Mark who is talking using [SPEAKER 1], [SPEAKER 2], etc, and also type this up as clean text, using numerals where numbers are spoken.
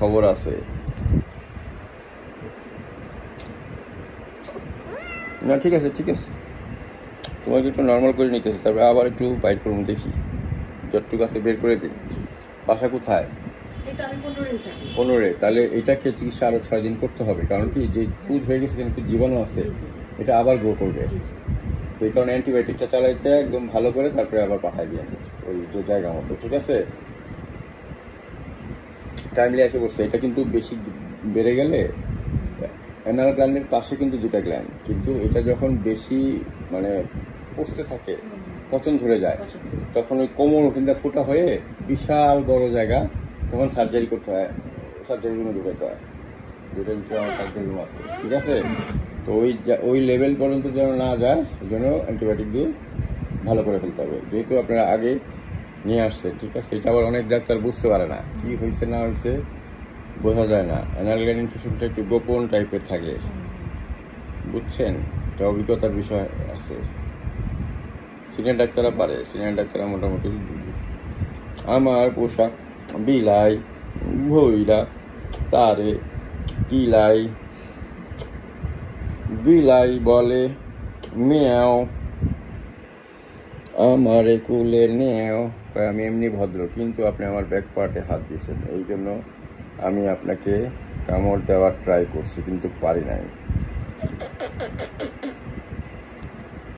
[SPEAKER 1] খবর আছে। না ঠিক আছে ঠিক আছে, তোমাকে একটু নর্মাল করে নিতেছি, তারপরে আবার একটু বাইট করবো, দেখি যতটুকু আছে বের করে দিই। বাসা কোথায়? 15। তাহলে এটাকে চিকিৎসা আরো 6 দিন করতে হবে, কারণ কি যে পুজ হয়ে গেছে কিন্তু জীবাণু আছে, এটা আবার গ্রো করবে। তো এই কারণে অ্যান্টিবায়োটিকটা চালাইতে একদম ভালো করে তারপরে আবার পাঠাই দিয়ে ওই যে জায়গা মতো। ঠিক আছে, টাইমলি এসে বসছে। এটা কিন্তু বেশি বেড়ে গেলে অ্যানাল গ্ল্যান্ডের পাশে কিন্তু দুটা গ্ল্যান্ড, কিন্তু এটা যখন বেশি মানে পচতে থাকে, পচন ধরে যায়, তখন ওই কোমর ওখানটা ফোটা হয়ে বিশাল বড় জায়গা, তখন সার্জারি করতে হয়, সার্জারি রুমে ঢুকাইতে হয়, যেটার ভিতরে আমার সার্জারি রুম আছে। ঠিক আছে, তো ওই লেভেল পর্যন্ত যেন না যায়, এই জন্য অ্যান্টিবায়োটিক দিয়ে ভালো করে ফেলতে হবে, যেহেতু আপনারা আগে নিয়ে আসছে। ঠিক আছে, এটা আবার অনেক ডাক্তার বুঝতে পারে না, কি হয়েছে না হয়েছে বোঝা যায় না। অ্যানাল গ্ল্যান্ড ইনফেকশনটা একটু গোপন টাইপের থাকে, বুঝছেন, এটা অভিজ্ঞতার বিষয় আছে। সিনিয়র ডাক্তাররা পারে, সিনিয়র ডাক্তাররা মোটামুটি। আমার পোশাক বিলাই ভইরা তারে কিলাই, বিলাই বলে মেয়াও, আমারে কুলে নেও। আমি এমনি ভদ্র, কিন্তু আপনি আমার ব্যাক পার্টে হাত দিয়েছেন, এই জন্য আমি আপনাকে কামড় দেওয়ার ট্রাই করছি, কিন্তু পারি নাই।